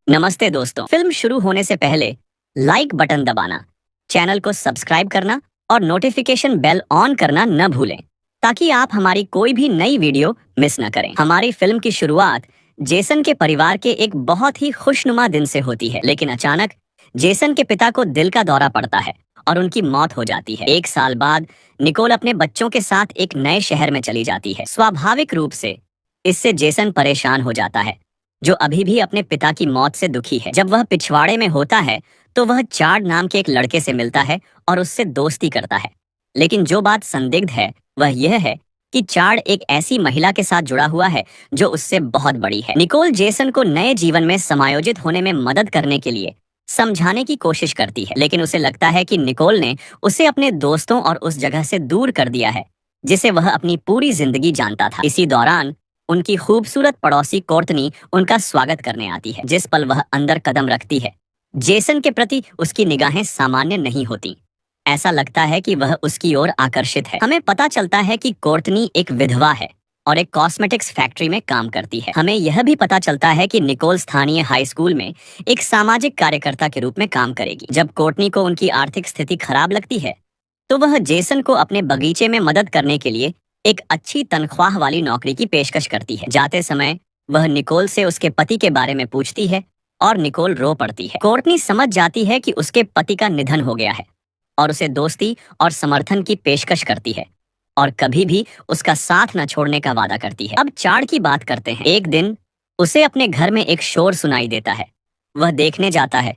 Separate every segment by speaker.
Speaker 1: नमस्ते दोस्तों। फिल्म शुरू होने से पहले लाइक बटन दबाना, चैनल को सब्सक्राइब करना और नोटिफिकेशन बेल ऑन करना न भूलें ताकि आप हमारी कोई भी नई वीडियो मिस न करें। हमारी फिल्म की शुरुआत जेसन के परिवार के एक बहुत ही खुशनुमा दिन से होती है, लेकिन अचानक जेसन के पिता को दिल का दौरा पड़ता है और उनकी मौत हो जाती है। 1 साल बाद निकोल अपने बच्चों के साथ एक नए शहर में चली जाती है। स्वाभाविक रूप से इससे जेसन परेशान हो जाता है, जो अभी भी अपने पिता की मौत से दुखी है। जब वह पिछवाड़े में होता है तो वह चार्ड नाम के एक लड़के से मिलता है और उससे दोस्ती करता है। लेकिन जो बात संदिग्ध है वह यह है कि चार्ड एक ऐसी महिला के साथ जुड़ा हुआ है जो उससे बहुत बड़ी है। निकोल जेसन को नए जीवन में समायोजित होने में मदद करने के लिए समझाने की कोशिश करती है, लेकिन उसे लगता है कि निकोल ने उसे अपने दोस्तों और उस जगह से दूर कर दिया है जिसे वह अपनी पूरी जिंदगी जानता था। इसी दौरान उनकी खूबसूरत पड़ोसी कोर्टनी उनका स्वागत करने आती है। जिस पल वह अंदर कदम रखती है, जेसन के प्रति उसकी निगाहें सामान्य नहीं होती। ऐसा लगता है कि वह उसकी ओर आकर्षित है। हमें पता चलता है कि कोर्टनी एक विधवा है और एक कॉस्मेटिक्स फैक्ट्री में काम करती है। हमें यह भी पता चलता है कि निकोल स्थानीय हाई स्कूल में एक सामाजिक कार्यकर्ता के रूप में काम करेगी। जब कोर्टनी को उनकी आर्थिक स्थिति खराब लगती है तो वह जेसन को अपने बगीचे में मदद करने के लिए एक अच्छी तनख्वाह वाली नौकरी की पेशकश करती है। जाते समय वह निकोल से उसके पति के बारे में पूछती है और निकोल रो पड़ती है। कोर्टनी समझ जाती है कि उसके पति का निधन हो गया है और उसे दोस्ती और समर्थन की पेशकश करती है और कभी भी उसका साथ न छोड़ने का वादा करती है। अब चार्ड की बात करते हैं। एक दिन उसे अपने घर में एक शोर सुनाई देता है। वह देखने जाता है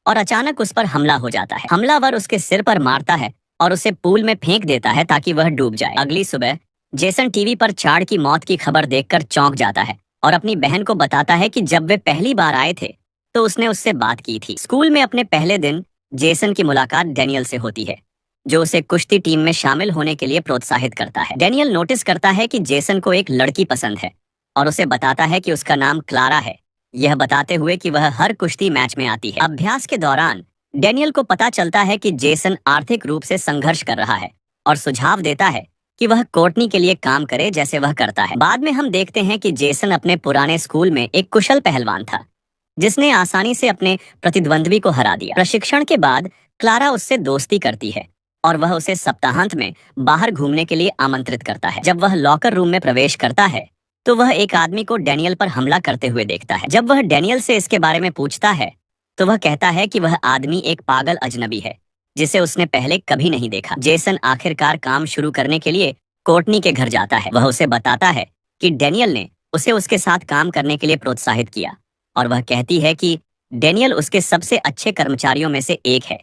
Speaker 1: और अचानक उस पर हमला हो जाता है। हमलावर उसके सिर पर मारता है और उसे पूल में फेंक देता है ताकि वह डूब जाए। अगली सुबह जेसन टीवी पर चार्ड की मौत की खबर देखकर चौंक जाता है और अपनी बहन को बताता है कि जब वे पहली बार आए थे तो उसने उससे बात की थी। स्कूल में अपने पहले दिन जेसन की मुलाकात डैनियल से होती है, जो उसे कुश्ती टीम में शामिल होने के लिए प्रोत्साहित करता है। डैनियल नोटिस करता है कि जेसन को एक लड़की पसंद है और उसे बताता है कि उसका नाम क्लारा है, यह बताते हुए कि वह हर कुश्ती मैच में आती है। अभ्यास के दौरान डैनियल को पता चलता है कि जेसन आर्थिक रूप से संघर्ष कर रहा है और सुझाव देता है कि वह कोर्टनी के लिए काम करे जैसे वह करता है। बाद में हम देखते हैं कि जेसन अपने पुराने स्कूल में एक कुशल पहलवान था जिसने आसानी से अपने प्रतिद्वंद्वी को हरा दिया। प्रशिक्षण के बाद क्लारा उससे दोस्ती करती है और वह उसे सप्ताहांत में बाहर घूमने के लिए आमंत्रित करता है। जब वह लॉकर रूम में प्रवेश करता है तो वह एक आदमी को डैनियल पर हमला करते हुए देखता है। जब वह डैनियल से इसके बारे में पूछता है तो वह कहता है कि वह आदमी एक पागल अजनबी है जिसे उसने पहले कभी नहीं देखा। जेसन आखिरकार काम शुरू करने के लिए कोर्टनी के घर जाता है। वह उसे बताता है कि डैनियल ने उसे उसके साथ काम करने के लिए प्रोत्साहित किया और वह कहती है कि डैनियल उसके सबसे अच्छे कर्मचारियों में से एक है,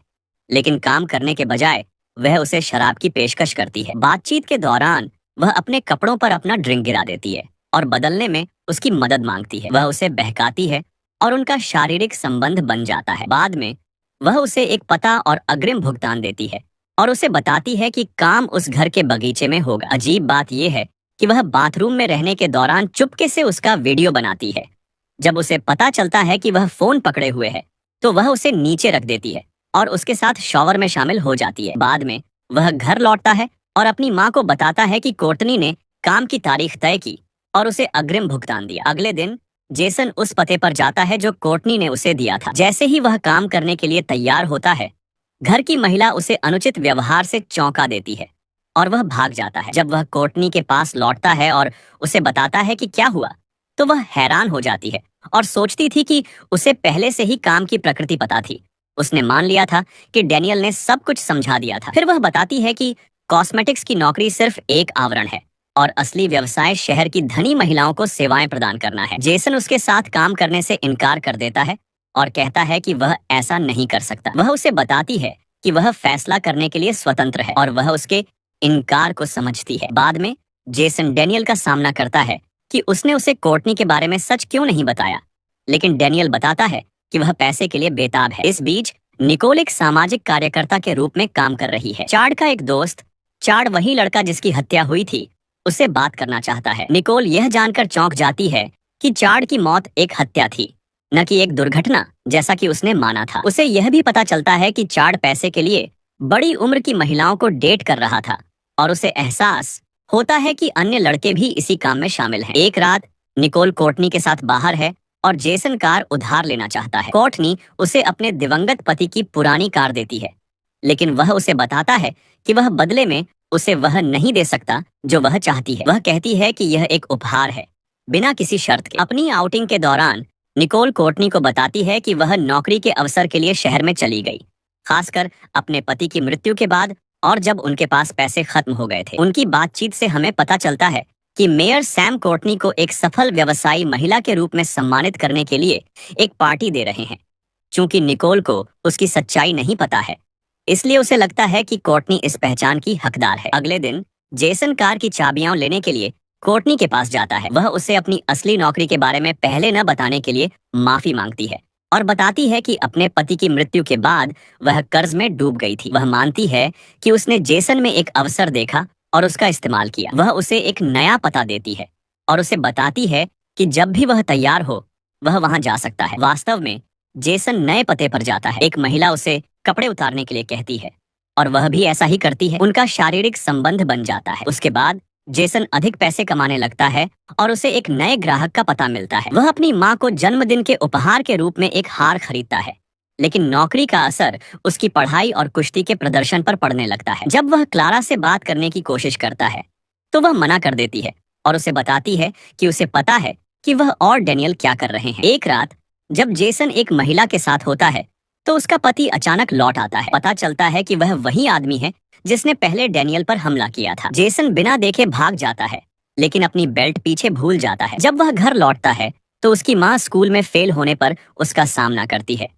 Speaker 1: लेकिन काम करने के बजाय वह उसे शराब की पेशकश करती है। बातचीत के दौरान वह अपने कपड़ों पर अपना ड्रिंक गिरा देती है और बदलने में उसकी मदद मांगती है। वह उसे बहकाती है और उनका शारीरिक संबंध बन जाता है। बाद में वह उसे एक पता और अग्रिम भुगतान देती है और उसे बताती है कि काम उस घर के बगीचे में होगा। अजीब बात यह है कि वह बाथरूम में रहने के दौरान चुपके से उसका वीडियो बनाती है। जब उसे पता चलता है कि वह फोन पकड़े हुए है तो वह उसे नीचे रख देती है और उसके साथ शॉवर में शामिल हो जाती है। बाद में वह घर लौटता है और अपनी माँ को बताता है कि कोर्टनी ने काम की तारीख तय की और उसे अग्रिम भुगतान दिया। अगले दिन जेसन उस पते पर जाता है जो कोर्टनी ने उसे दिया था। जैसे ही वह काम करने के लिए तैयार होता है, घर की महिला उसे अनुचित व्यवहार से चौंका देती है और वह भाग जाता है। जब वह कोर्टनी के पास लौटता है और उसे बताता है कि क्या हुआ, तो वह हैरान हो जाती है और सोचती थी कि उसे पहले से ही काम की प्रकृति पता थी। उसने मान लिया था कि डैनियल ने सब कुछ समझा दिया था। फिर वह बताती है कि कॉस्मेटिक्स की नौकरी सिर्फ एक आवरण है और असली व्यवसाय शहर की धनी महिलाओं को सेवाएं प्रदान करना है। जेसन उसके साथ काम करने से इनकार कर देता है और कहता है कि वह ऐसा नहीं कर सकता। वह उसे बताती है कि वह फैसला करने के लिए स्वतंत्र है और वह उसके इनकार को समझती है। बाद में जेसन डैनियल का सामना करता है कि उसने उसे कोर्टनी के बारे में सच क्यों नहीं बताया, लेकिन डैनियल बताता है कि वह पैसे के लिए बेताब है। इस बीच निकोल एक सामाजिक कार्यकर्ता के रूप में काम कर रही है। चार्ड का एक दोस्त, चार्ड वही लड़का जिसकी हत्या हुई थी, उससे बात करना चाहता है। निकोल यह जानकर चौंक जाती है कि चार्ड की मौत एक हत्या थी, न कि एक दुर्घटना जैसा कि उसने माना था। उसे यह भी पता चलता है कि चार्ड पैसे के लिए बड़ी उम्र की महिलाओं को डेट कर रहा था और उसे एहसास होता है कि अन्य लड़के भी इसी काम में शामिल हैं। एक रात निकोल कोर्टनी के साथ बाहर है और जेसन कार उधार लेना चाहता है। कोर्टनी उसे अपने दिवंगत पति की पुरानी कार देती है, लेकिन वह उसे बताता है कि वह बदले में उसे वह नहीं दे सकता जो वह चाहती है। वह कहती है कि यह एक उपहार है, बिना किसी शर्त के। अपनी आउटिंग के दौरान निकोल कोर्टनी को बताती है कि वह नौकरी के अवसर के लिए शहर में चली गई, खासकर अपने पति की मृत्यु के बाद और जब उनके पास पैसे खत्म हो गए थे। उनकी बातचीत से हमें पता चलता है कि मेयर सैम कोर्टनी को एक सफल व्यवसायी महिला के रूप में सम्मानित करने के लिए एक पार्टी दे रहे हैं। चूंकि निकोल को उसकी सच्चाई नहीं पता है, इसलिए उसे लगता है कि कोर्टनी इस पहचान की हकदार है। अगले दिन जेसन कार की चाबियां लेने के लिए कोर्टनी के पास जाता है। वह उसे अपनी असली नौकरी के बारे में पहले न बताने के लिए माफी मांगती है और बताती है कि अपने पति की मृत्यु के बाद वह कर्ज में डूब गई थी। वह मानती है कि उसने जेसन में एक अवसर देखा और उसका इस्तेमाल किया। वह उसे एक नया पता देती है और उसे बताती है कि जब भी वह तैयार हो वह वहां जा सकता है। वास्तव में जेसन नए पते पर जाता है। एक महिला उसे कपड़े उतारने के लिए कहती है और वह भी ऐसा ही करती है। उनका शारीरिक संबंध बन जाता है। उसके बाद जेसन अधिक पैसे कमाने लगता है और उसे एक नए ग्राहक का पता मिलता है। वह अपनी माँ को जन्मदिन के उपहार के रूप में एक हार खरीदता है, लेकिन नौकरी का असर उसकी पढ़ाई और कुश्ती के प्रदर्शन पर पड़ने लगता है। जब वह क्लारा से बात करने की कोशिश करता है तो वह मना कर देती है और उसे बताती है कि उसे पता है कि वह और डैनियल क्या कर रहे हैं। एक रात जब जेसन एक महिला के साथ होता है तो उसका पति अचानक लौट आता है। पता चलता है कि वह वही आदमी है जिसने पहले डैनियल पर हमला किया था। जेसन बिना देखे भाग जाता है, लेकिन अपनी बेल्ट पीछे भूल जाता है। जब वह घर लौटता है तो उसकी माँ स्कूल में फेल होने पर उसका सामना करती है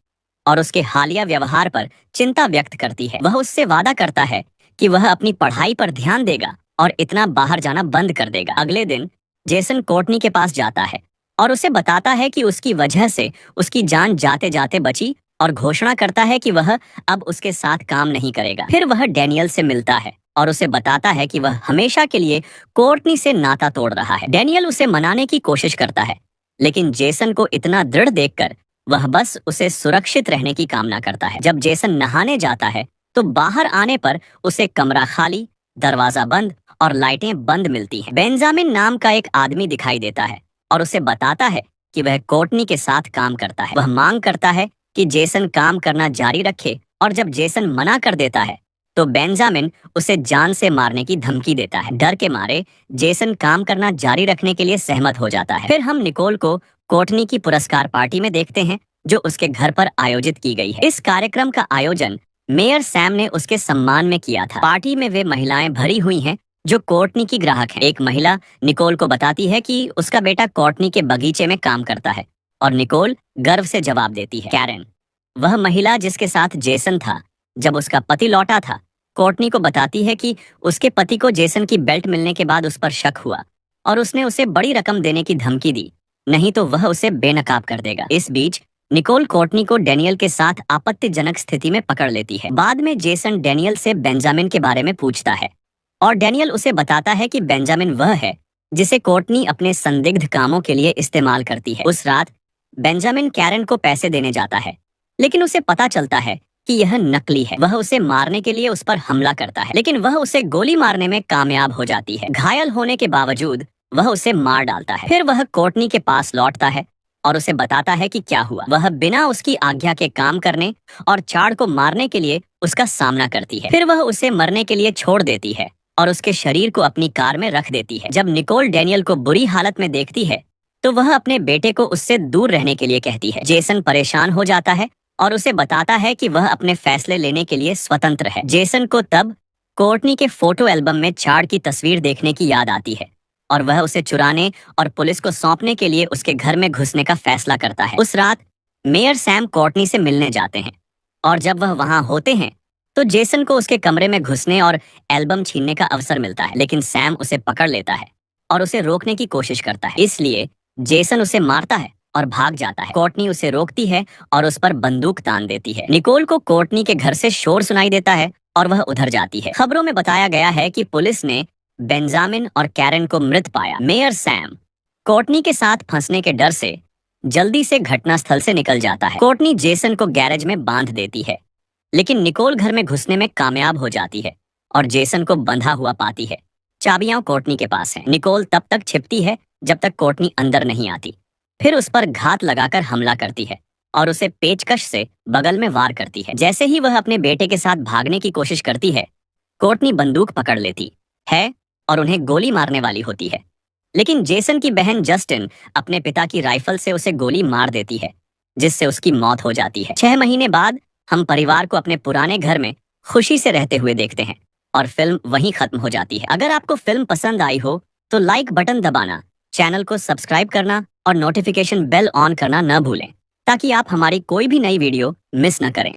Speaker 1: और उसके हालिया व्यवहार पर चिंता व्यक्त करती है। वह उससे वादा करता है कि वह अपनी पढ़ाई पर ध्यान देगा और इतना बाहर जाना बंद कर देगा। अगले दिन जेसन कोर्टनी के पास जाता है और उसे बताता है कि उसकी वजह से उसकी जान जाते जाते बची और घोषणा करता है कि वह अब उसके साथ काम नहीं करेगा। फिर वह डैनियल से मिलता है और उसे बताता है कि वह हमेशा के लिए कोर्टनी से नाता तोड़ रहा है। डैनियल उसे मनाने की कोशिश करता है, लेकिन जेसन को इतना दृढ़ देखकर वह बस उसे सुरक्षित रहने की कामना करता है। जब जेसन नहाने जाता है तो बाहर आने पर उसे कमरा खाली, दरवाजा बंद और लाइटें बंद मिलती हैं। बेंजामिन नाम का एक आदमी दिखाई देता है और उसे बताता है कि वह कोर्टनी के साथ काम करता है। वह मांग करता है कि जेसन काम करना जारी रखे और जब जेसन मना कर देता है तो बेंजामिन उसे जान से मारने की धमकी देता है। डर के मारे जेसन काम करना जारी रखने के लिए सहमत हो जाता है। फिर हम निकोल को कोर्टनी की पुरस्कार पार्टी में देखते हैं जो उसके घर पर आयोजित की गई है। इस कार्यक्रम का आयोजन मेयर सैम ने उसके सम्मान में किया था। पार्टी में वे महिलाएं भरी हुई हैं जो कोर्टनी की ग्राहक हैं। एक महिला निकोल को बताती है कि उसका बेटा कोर्टनी के बगीचे में काम करता है और निकोल गर्व से जवाब देती है। कैरन, वह महिला जिसके साथ जेसन था जब उसका पति लौटा था, कोर्टनी को बताती है कि उसके पति को जेसन की बेल्ट मिलने के बाद उस पर शक हुआ और उसने उसे बड़ी रकम देने की धमकी दी, नहीं तो वह उसे बेनकाब कर देगा। इस बीच निकोल कोर्टनी को डैनियल के साथ आपत्तिजनक स्थिति में पकड़ लेती है। बाद में जेसन डैनियल से बेंजामिन के बारे में पूछता है और डैनियल उसे बताता है कि बेंजामिन वह है जिसे कोर्टनी अपने संदिग्ध कामों के लिए इस्तेमाल करती है। उस रात बेंजामिन कैरन को पैसे देने जाता है, लेकिन उसे पता चलता है कि यह नकली है। वह उसे मारने के लिए उस पर हमला करता है, लेकिन वह उसे गोली मारने में कामयाब हो जाती है। घायल होने के बावजूद वह उसे मार डालता है। फिर वह कोर्टनी के पास लौटता है और उसे बताता है कि क्या हुआ। वह बिना उसकी आज्ञा के काम करने और चार्ड को मारने के लिए उसका सामना करती है। फिर वह उसे मरने के लिए छोड़ देती है और उसके शरीर को अपनी कार में रख देती है। जब निकोल डैनियल को बुरी हालत में देखती है तो वह अपने बेटे को उससे दूर रहने के लिए कहती है। जेसन परेशान हो जाता है और उसे बताता है कि वह अपने फैसले लेने के लिए स्वतंत्र है। जेसन को तब कोर्टनी के फोटो एल्बम में चार्ड की तस्वीर देखने की याद आती है और वह उसे चुराने और पुलिस को सौंपने के लिए उसके घर में घुसने का फैसला करता है। उस रात मेयर सैम कोर्टनी से मिलने जाते हैं और जब वह वहां होते हैं तो जेसन को उसके कमरे में घुसने और एल्बम छीनने का अवसर मिलता है, लेकिन सैम उसे पकड़ लेता है और उसे रोकने की कोशिश करता है। इसलिए जेसन उसे मारता है और भाग जाता है। कोर्टनी उसे रोकती है और उस पर बंदूक तान देती है। निकोल को कोर्टनी के घर से शोर सुनाई देता है और वह उधर जाती है। खबरों में बताया गया है कि पुलिस ने बेंजामिन और कैरन को मृत पाया। मेयर सैम कोर्टनी के साथ फंसने के डर से जल्दी से घटनास्थल से निकल जाता है। कोर्टनी जेसन को गैरेज में बांध देती है, लेकिन निकोल घर में घुसने में कामयाब हो जाती है और जेसन को बंधा हुआ पाती है। चाबियां कोर्टनी के पास हैं। निकोल तब तक छिपती है जब तक कोर्टनी अंदर नहीं आती। फिर उस पर घात लगाकर हमला करती है और उसे पेचकश से बगल में वार करती है। जैसे ही वह अपने बेटे के साथ भागने की कोशिश करती है, कोर्टनी बंदूक पकड़ लेती है और उन्हें गोली मारने वाली होती है। लेकिन जेसन की बहन जस्टिन अपने पिता की राइफल से उसे गोली मार देती है, जिससे उसकी मौत हो जाती है। 6 महीने बाद हम परिवार को अपने पुराने घर में खुशी से रहते हुए देखते हैं और फिल्म वहीं खत्म हो जाती है। अगर आपको फिल्म पसंद आई हो तो लाइक बटन दबाना, चैनल को सब्सक्राइब करना और नोटिफिकेशन बेल ऑन करना न भूलें, ताकि आप हमारी कोई भी नई वीडियो मिस न करें।